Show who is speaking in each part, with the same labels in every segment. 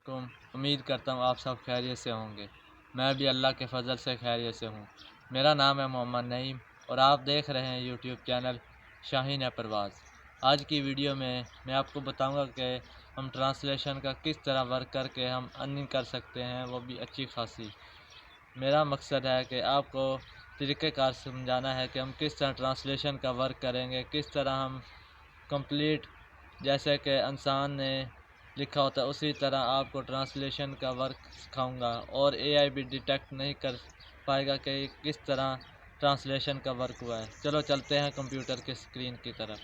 Speaker 1: उम्मीद करता हूँ आप सब खैरियत से होंगे। मैं भी अल्लाह के फजल से खैरियत से हूँ। मेरा नाम है मोहम्मद नईम और आप देख रहे हैं यूट्यूब चैनल शाहीन परवाज़। आज की वीडियो में मैं आपको बताऊंगा कि हम ट्रांसलेशन का किस तरह वर्क करके हम अर्निंग कर सकते हैं, वो भी अच्छी खासी। मेरा मकसद है कि आपको तरीक़ेकार समझाना है कि हम किस तरह ट्रांसलेशन का वर्क करेंगे, किस तरह हम कंप्लीट जैसे कि इंसान ने लिखा होता है उसी तरह आपको ट्रांसलेशन का वर्क सिखाऊंगा और एआई भी डिटेक्ट नहीं कर पाएगा कि किस तरह ट्रांसलेशन का वर्क हुआ है। चलो चलते हैं कंप्यूटर के स्क्रीन की तरफ।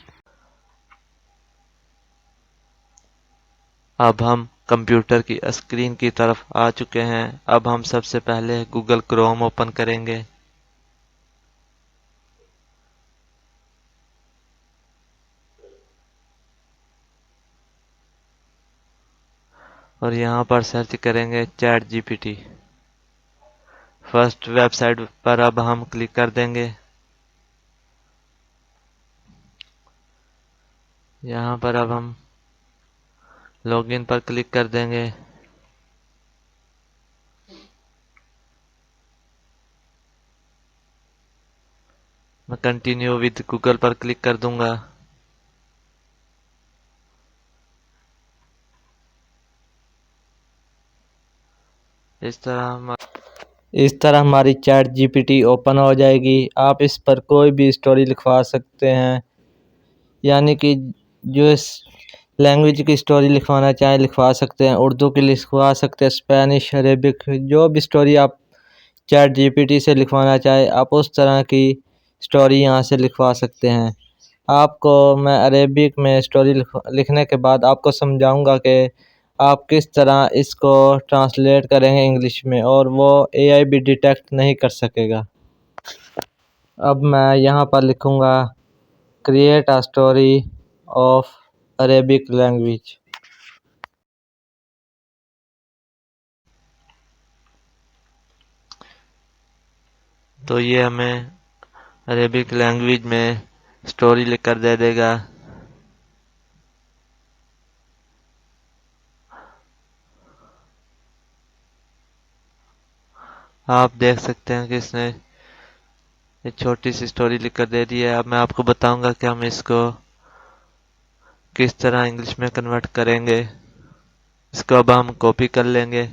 Speaker 2: अब हम कंप्यूटर की स्क्रीन की तरफ आ चुके हैं। अब हम सबसे पहले गूगल क्रोम ओपन करेंगे। और यहाँ पर सर्च करेंगे चैट जीपीटी। फर्स्ट वेबसाइट पर अब हम क्लिक कर देंगे। यहाँ पर अब हम लॉगिन पर क्लिक कर देंगे। मैं कंटिन्यू विद गूगल पर क्लिक कर दूंगा। इस तरह हमारी चैट जीपीटी ओपन हो जाएगी। आप इस पर कोई भी स्टोरी लिखवा सकते हैं, यानी कि जो इस लैंग्वेज की स्टोरी लिखवाना चाहे लिखवा सकते हैं। उर्दू की लिखवा सकते हैं, स्पेनिश, अरेबिक, जो भी स्टोरी आप चैट जीपीटी से लिखवाना चाहे आप उस तरह की स्टोरी यहाँ से लिखवा सकते हैं। आपको मैं अरेबिक में स्टोरी लिखने के बाद आपको समझाऊंगा कि आप किस तरह इसको ट्रांसलेट करेंगे इंग्लिश में, और वो एआई भी डिटेक्ट नहीं कर सकेगा। अब मैं यहाँ पर लिखूँगा create a story of Arabic language. तो ये हमें अरेबिक लैंग्वेज में स्टोरी लिखकर दे देगा। आप देख सकते हैं कि इसने एक छोटी सी स्टोरी लिखकर दे दी है। अब मैं आपको बताऊंगा कि हम इसको किस तरह इंग्लिश में कन्वर्ट करेंगे। इसको अब हम कॉपी कर लेंगे।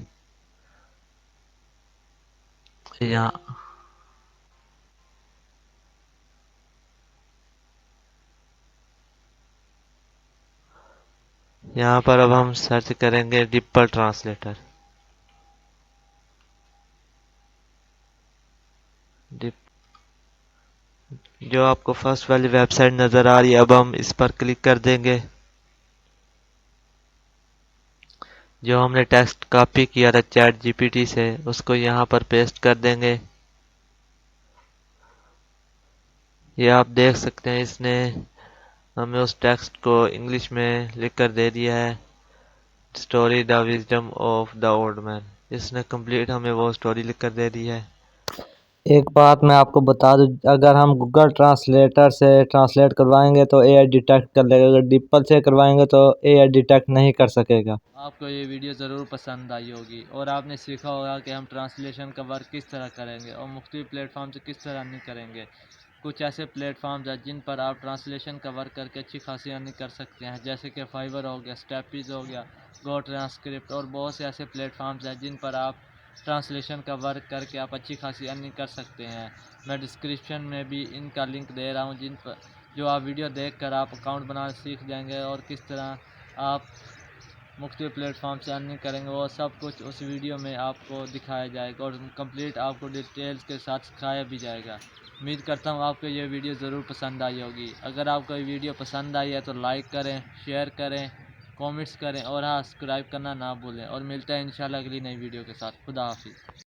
Speaker 2: यहाँ यहाँ पर अब हम सर्च करेंगे डिप्पल ट्रांसलेटर। जो आपको फर्स्ट वाली वेबसाइट नज़र आ रही है, अब हम इस पर क्लिक कर देंगे। जो हमने टेक्स्ट कॉपी किया था चैट जीपीटी से, उसको यहाँ पर पेस्ट कर देंगे। ये आप देख सकते हैं इसने हमें उस टेक्स्ट को इंग्लिश में लिख कर दे दिया है, story the wisdom of the old man. इसने कंप्लीट हमें वो स्टोरी लिख कर दे दी है। एक बात मैं आपको बता दूं, अगर हम गूगल ट्रांसलेटर से ट्रांसलेट करवाएंगे तो एआई डिटेक्ट कर लेगा, अगर डिप्पल से करवाएंगे तो एआई डिटेक्ट नहीं कर सकेगा।
Speaker 1: आपको ये वीडियो ज़रूर पसंद आई होगी और आपने सीखा होगा कि हम ट्रांसलेशन का वर्क किस तरह करेंगे और मुख्तलिफ प्लेटफॉर्म से किस तरह अर्निंग करेंगे। कुछ ऐसे प्लेटफॉर्म्स हैं जिन पर आप ट्रांसलेशन का वर्क करके अच्छी खासी अर्निंग कर सकते हैं, जैसे कि फाइवर हो गया, स्टेपीज हो गया, गो ट्रांसक्रिप्ट, और बहुत से ऐसे प्लेटफॉर्म्स हैं जिन पर आप ट्रांसलेशन का वर्क करके आप अच्छी खासी अर्निंग कर सकते हैं। मैं डिस्क्रिप्शन में भी इनका लिंक दे रहा हूँ, जिन पर जो आप वीडियो देखकर आप अकाउंट बनाना सीख जाएंगे और किस तरह आप मुख्तलिफ प्लेटफॉर्म से अर्निंग करेंगे, वो सब कुछ उस वीडियो में आपको दिखाया जाएगा और कंप्लीट आपको डिटेल्स के साथ सिखाया भी जाएगा। उम्मीद करता हूँ आपको ये वीडियो ज़रूर पसंद आई होगी। अगर आपको ये वीडियो पसंद आई है तो लाइक करें, शेयर करें, कमेंट्स करें और हाँ, सब्सक्राइब करना ना भूलें। और मिलते हैं इंशाल्लाह अगली नई वीडियो के साथ। खुदा हाफिज़।